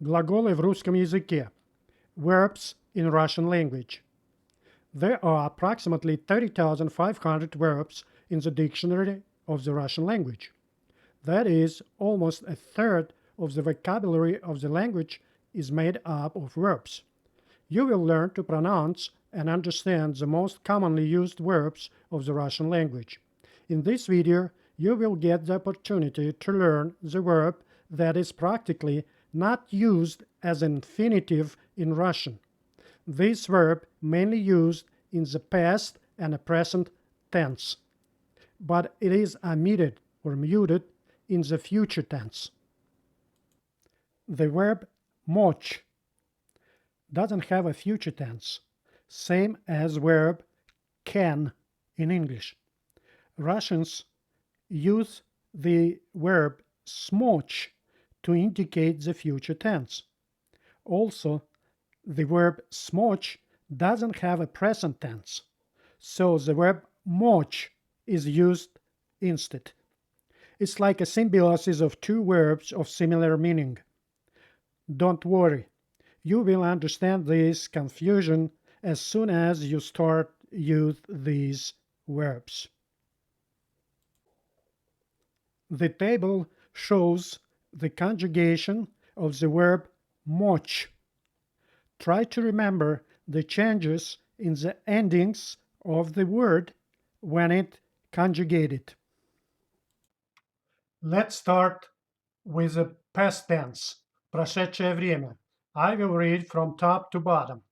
Глаголы в русском языке. Verbs in Russian language. There are approximately 30,500 verbs in the dictionary of the Russian language. That is, almost a third of the vocabulary of the language is made up of verbs. You will learn to pronounce and understand the most commonly used verbs of the Russian language. In this video, you will get the opportunity to learn the verb that is practically not used as an infinitive in Russian. This verb mainly used in the past and the present tense, but it is omitted or muted in the future tense. The verb moch doesn't have a future tense, same as verb can in English. Russians use the verb smoch to indicate the future tense. Also, the verb smoch doesn't have a present tense, so the verb moch is used instead. It's like a symbiosis of two verbs of similar meaning. Don't worry, you will understand this confusion as soon as you start use these verbs. The table shows the conjugation of the verb moch. Try to remember the changes in the endings of the word when it conjugated. Let's start with the past tense, прошедшее время. I will read from top to bottom.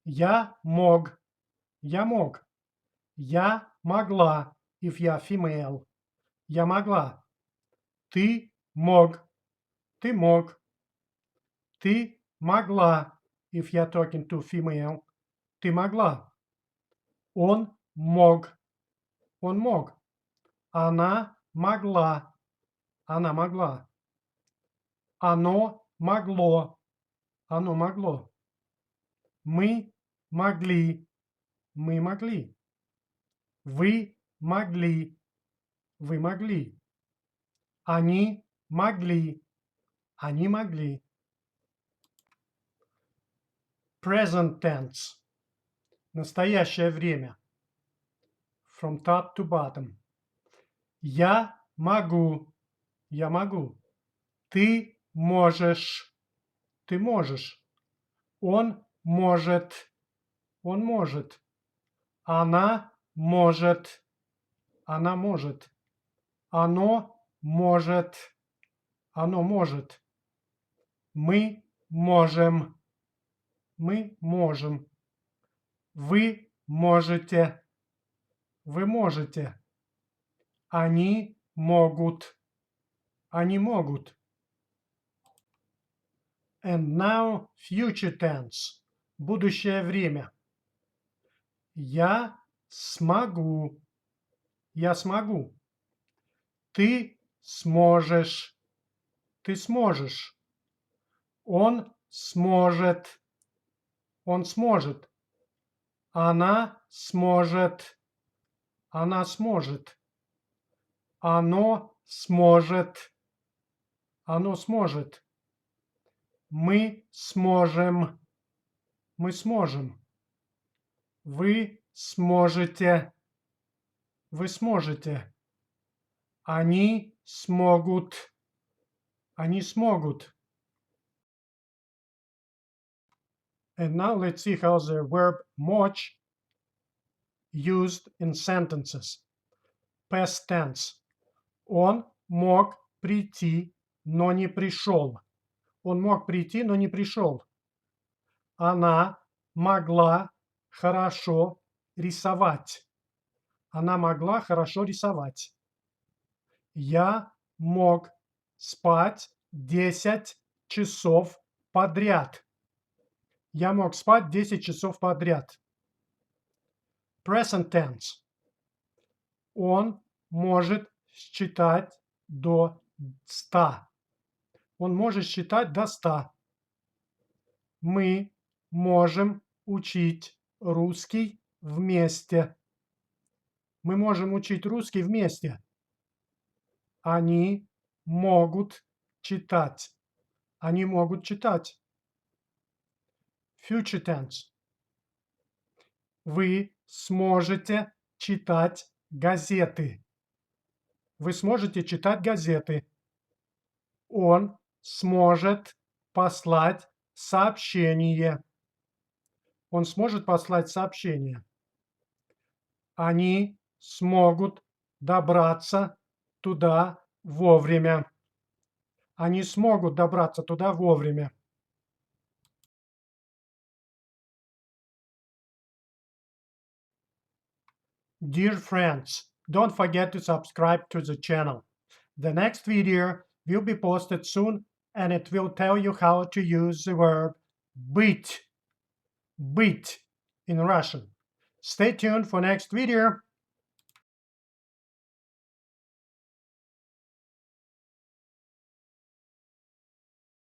Я мог, я мог. Я могла, if я female. Я могла. Ты мог, ты мог. Ты могла, if you're talking to female. Ты могла. Он мог, он мог. Она могла, она могла. Оно могло, оно могло. Мы могли, мы могли. Вы могли, вы могли. Они могли, они могли. Present tense. Настоящее время. From top to bottom. Я могу, я могу. Ты можешь, ты можешь. Он может, он может. Она может, она может. Оно может, оно может. Мы можем, мы можем. Вы можете, вы можете. Они могут, они могут. And now future tense. Будущее время. Я смогу, я смогу. Ты сможешь, ты сможешь. Он сможет, он сможет. Она сможет, она сможет. Оно сможет, оно сможет. Мы сможем, мы сможем. Вы сможете, вы сможете. Они смогут, они смогут. And now let's see how the verb moch used in sentences. Past tense. Он мог прийти, но не пришел. Он мог прийти, но не пришел. Она могла хорошо рисовать. Она могла хорошо рисовать. Я мог спать 10 часов подряд. Я мог спать 10 часов подряд. Present tense. Он может считать до 100. Он может считать до 100. Мы можем учить русский вместе. Мы можем учить русский вместе. Они могут читать. Они могут читать. Future tense. Вы сможете читать газеты. Вы сможете читать газеты. Он сможет послать сообщение. Он сможет послать сообщение. Они смогут добраться туда вовремя. Они смогут добраться туда вовремя. Dear friends, don't forget to subscribe to the channel. The next video will be posted soon and it will tell you how to use the verb быть in Russian. Stay tuned for next video.